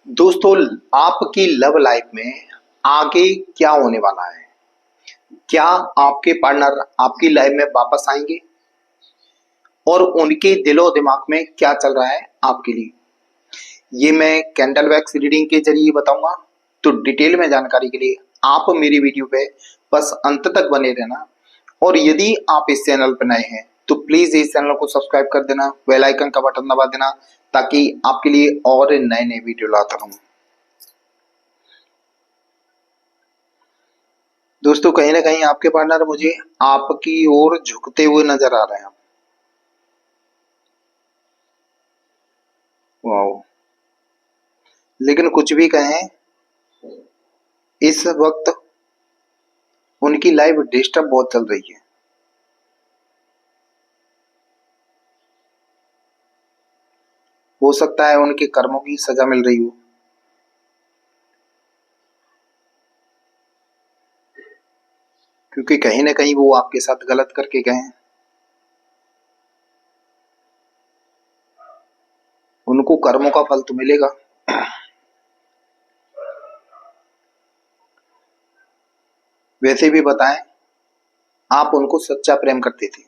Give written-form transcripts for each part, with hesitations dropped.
दोस्तों, आपकी love life में आगे क्या होने वाला है? क्या आपके पार्टनर आपकी लाइफ में वापस आएंगे और उनके दिलो दिमाग में क्या चल रहा है आपके लिए? ये मैं कैंडल वैक्स रीडिंग के जरिए बताऊंगा। तो डिटेल में जानकारी के लिए आप मेरी वीडियो पे बस अंत तक बने रहना। और यदि आप इस चैनल पर नए हैं तो प्लीज इस चैनल को सब्सक्राइब कर देना, बेल आइकन का बटन दबा देना, ताकि आपके लिए और नए नए वीडियो लाता रहूं। दोस्तों, कहीं ना कहीं आपके पार्टनर मुझे आपकी ओर झुकते हुए नजर आ रहे हैं। वाओ। लेकिन कुछ भी कहें, इस वक्त उनकी लाइफ डिस्टर्ब बहुत चल रही है। हो सकता है उनके कर्मों की सजा मिल रही हो, क्योंकि कहीं ना कहीं वो आपके साथ गलत करके गए हैं। उनको कर्मों का फल तो मिलेगा। वैसे भी बताएं, आप उनको सच्चा प्रेम करते थे।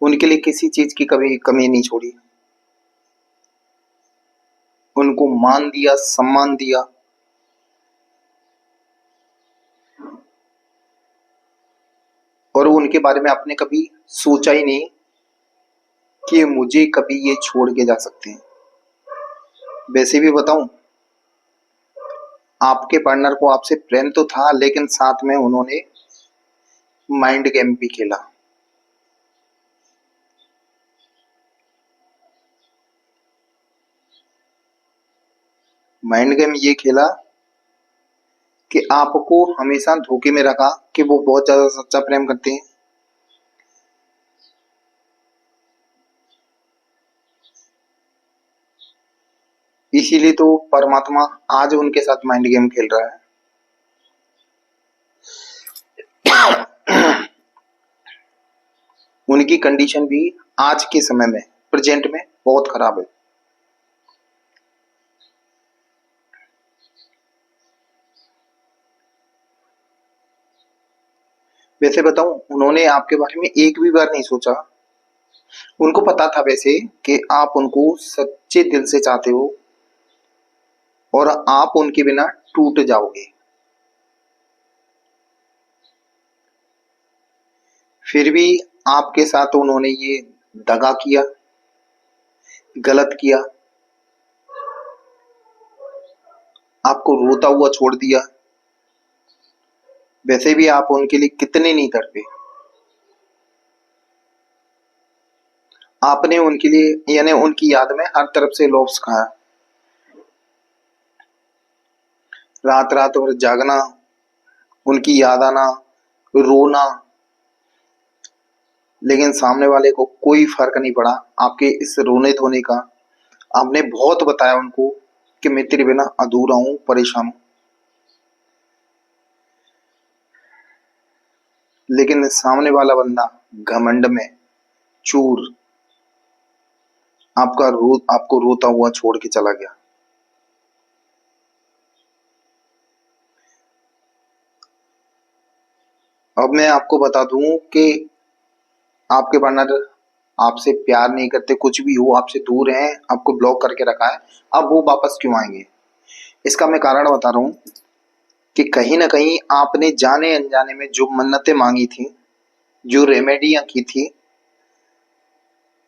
उनके लिए किसी चीज की कभी कमी नहीं छोड़ी। उनको मान दिया, सम्मान दिया। और उनके बारे में आपने कभी सोचा ही नहीं कि मुझे कभी ये छोड़ के जा सकते हैं। वैसे भी बताऊं, आपके पार्टनर को आपसे प्रेम तो था, लेकिन साथ में उन्होंने माइंड गेम भी खेला। माइंड गेम ये खेला कि आपको हमेशा धोखे में रखा कि वो बहुत ज्यादा सच्चा प्रेम करते हैं। इसीलिए तो परमात्मा आज उनके साथ माइंड गेम खेल रहा है। उनकी कंडीशन भी आज के समय में, प्रेजेंट में बहुत खराब है। वैसे बताऊं, उन्होंने आपके बारे में एक भी बार नहीं सोचा। उनको पता था वैसे कि आप उनको सच्चे दिल से चाहते हो और आप उनके बिना टूट जाओगे। फिर भी आपके साथ उन्होंने ये दगा किया, गलत किया, आपको रोता हुआ छोड़ दिया। वैसे भी आप उनके लिए कितने नहीं तड़पे। आपने उनके लिए यानी उनकी याद में हर तरफ से लॉस खाया। रात रात भर जागना, उनकी याद आना, रोना। लेकिन सामने वाले को कोई फर्क नहीं पड़ा आपके इस रोने धोने का। आपने बहुत बताया उनको कि मैं तेरे बिना अधूरा हूं, परेशान हूं। लेकिन सामने वाला बंदा घमंड में चूर आपको रोता हुआ छोड़ के चला गया। अब मैं आपको बता दूं कि आपके पार्टनर आपसे प्यार नहीं करते, कुछ भी हो, आपसे दूर हैं, आपको ब्लॉक करके रखा है। अब वो वापस क्यों आएंगे? इसका मैं कारण बता रहा हूं कि कहीं ना कहीं आपने जाने अनजाने में जो मन्नतें मांगी थी, जो रेमेडियां की थी,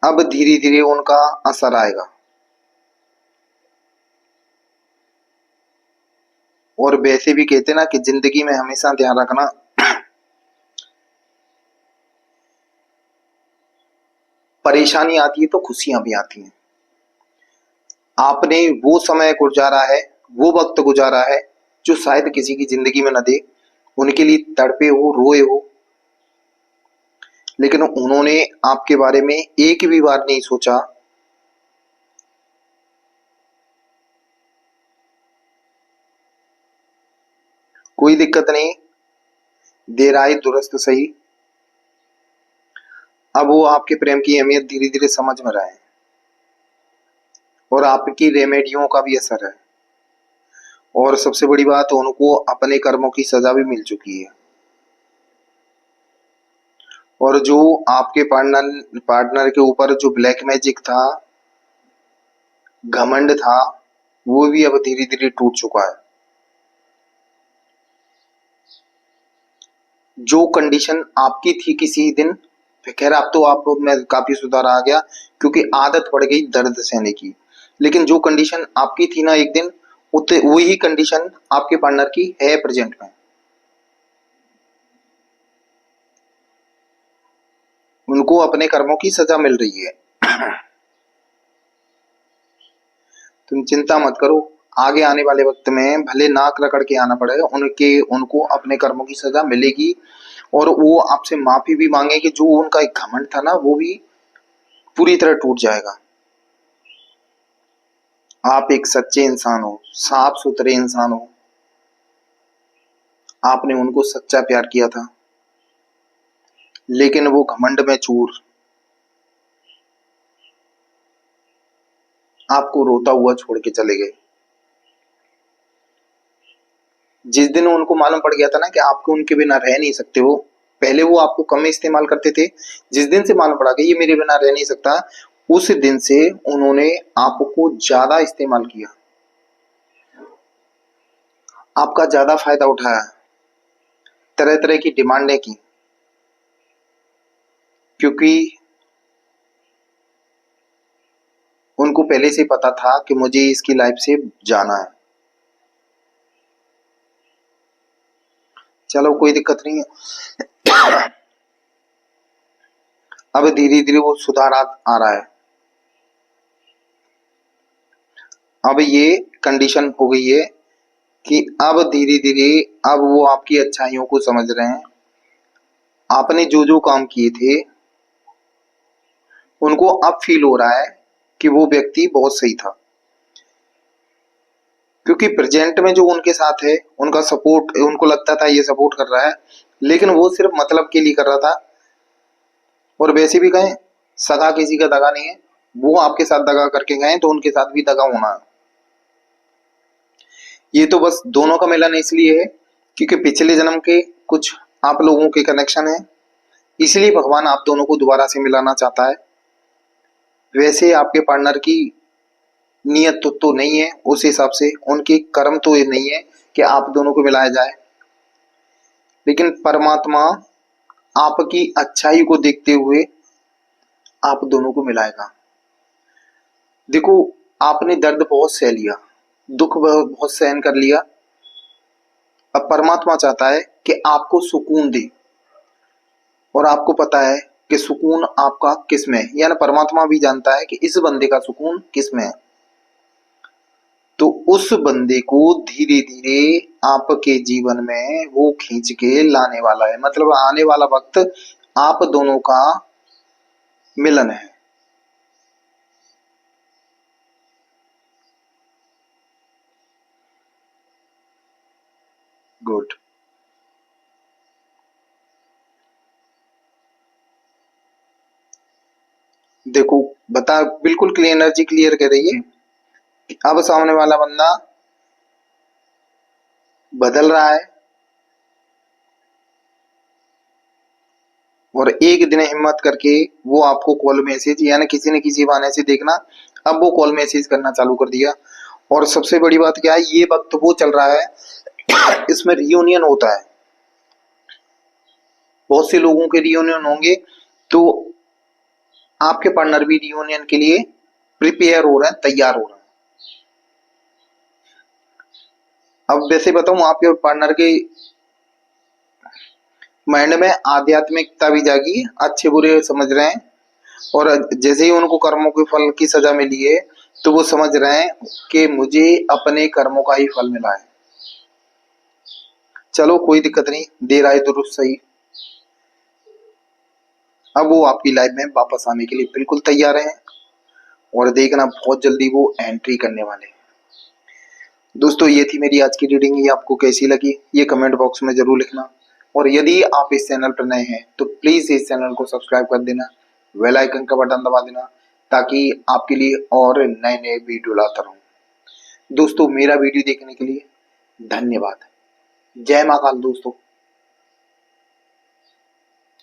अब धीरे धीरे उनका असर आएगा। और वैसे भी कहते ना कि जिंदगी में हमेशा ध्यान रखना, परेशानी आती है तो खुशियां भी आती हैं। आपने वो समय गुजारा है, वो वक्त गुजारा है जो शायद किसी की जिंदगी में न दे। उनके लिए तड़पे हो, रोए हो, लेकिन उन्होंने आपके बारे में एक भी बार नहीं सोचा। कोई दिक्कत नहीं, देर आए दुरुस्त सही। अब वो आपके प्रेम की अहमियत धीरे धीरे समझ में रहे हैं। और आपकी रेमेडियों का भी असर है। और सबसे बड़ी बात, उनको अपने कर्मों की सजा भी मिल चुकी है। और जो आपके पार्टनर पार्टनर के ऊपर जो ब्लैक मैजिक था, घमंड था, वो भी अब धीरे धीरे टूट चुका है। जो कंडीशन आपकी थी किसी दिन, खैर अब तो आप में काफी सुधार आ गया क्योंकि आदत पड़ गई दर्द सहने की, लेकिन जो कंडीशन आपकी थी ना एक दिन, उतने वही कंडीशन आपके पार्टनर की है प्रेजेंट में। उनको अपने कर्मों की सजा मिल रही है। तुम चिंता मत करो, आगे आने वाले वक्त में भले नाक रगड़ के आना पड़े, उनको अपने कर्मों की सजा मिलेगी। और वो आपसे माफी भी मांगे कि जो उनका एक घमंड था ना, वो भी पूरी तरह टूट जाएगा। आप एक सच्चे इंसान हो, साफ सुथरे इंसान हो। आपने उनको सच्चा प्यार किया था, लेकिन वो घमंड में चूर आपको रोता हुआ छोड़ के चले गए। जिस दिन उनको मालूम पड़ गया था ना कि आपको उनके बिना रह नहीं सकते हो, पहले वो आपको कम इस्तेमाल करते थे, जिस दिन से मालूम पड़ा कि ये मेरे बिना रह नहीं सकता, उस दिन से उन्होंने आपको ज्यादा इस्तेमाल किया, आपका ज्यादा फायदा उठाया, तरह तरह की डिमांडें की, क्योंकि उनको पहले से पता था कि मुझे इसकी लाइफ से जाना है। चलो कोई दिक्कत नहीं है। अब धीरे धीरे वो सुधार आ रहा है। अब ये कंडीशन हो गई है कि अब धीरे धीरे अब वो आपकी अच्छाइयों को समझ रहे हैं। आपने जो जो काम किए थे, उनको अब फील हो रहा है कि वो व्यक्ति बहुत सही था, क्योंकि प्रेजेंट में जो उनके साथ है, उनका सपोर्ट, उनको लगता था ये सपोर्ट कर रहा है, लेकिन वो सिर्फ मतलब के लिए कर रहा था। और वैसे भी कहें, सगा किसी का दगा नहीं है। वो आपके साथ दगा करके गए तो उनके साथ भी दगा होना है। ये तो बस दोनों का मिलन इसलिए है क्योंकि पिछले जन्म के कुछ आप लोगों के कनेक्शन है, इसलिए भगवान आप दोनों को दोबारा से मिलाना चाहता है। वैसे आपके पार्टनर की नियत तो नहीं है, उस हिसाब से उनके कर्म तो ये नहीं है कि आप दोनों को मिलाया जाए, लेकिन परमात्मा आपकी अच्छाई को देखते हुए आप दोनों को मिलाएगा। देखो, आपने दर्द बहुत सह लिया, दुख बहुत सहन कर लिया। अब परमात्मा चाहता है कि आपको सुकून दे, और आपको पता है कि सुकून आपका किस में है, यानी परमात्मा भी जानता है कि इस बंदे का सुकून किस में है। तो उस बंदे को धीरे धीरे आपके जीवन में वो खींच के लाने वाला है, मतलब आने वाला वक्त आप दोनों का मिलन है। गुड। देखो, बता, बिल्कुल क्लियर एनर्जी क्लियर कर रही है। अब सामने वाला बंदा बदल रहा है, और एक दिन हिम्मत करके वो आपको कॉल मैसेज, यानी किसी न किसी बहाने से देखना, अब वो कॉल मैसेज करना चालू कर दिया। और सबसे बड़ी बात क्या है, ये वक्त वो चल रहा है, इसमें रियूनियन होता है, बहुत से लोगों के रियूनियन होंगे। तो आपके पार्टनर भी रियूनियन के लिए प्रिपेयर हो रहे हैं, तैयार हो रहे हैं। अब वैसे बताऊं, आपके पार्टनर के माइंड में आध्यात्मिकता भी जागी, अच्छे बुरे समझ रहे हैं। और जैसे ही उनको कर्मों के फल की सजा मिली है, तो वो समझ रहे हैं कि मुझे अपने कर्मों का ही फल मिला है। चलो कोई दिक्कत नहीं, देर आए दुरुस्त सही। अब वो आपकी लाइफ में वापस आने के लिए बिल्कुल तैयार हैं, और देखना बहुत जल्दी वो एंट्री करने वाले हैं। दोस्तों, ये थी मेरी आज की रीडिंग। ये आपको कैसी लगी ये कमेंट बॉक्स में जरूर लिखना। और यदि आप इस चैनल पर नए हैं तो प्लीज इस चैनल को सब्सक्राइब कर देना, बेल आइकन का बटन दबा देना, ताकि आपके लिए और नए नए वीडियो लाता रहूं। दोस्तों मेरा वीडियो देखने के लिए धन्यवाद। जय महाकाल दोस्तों।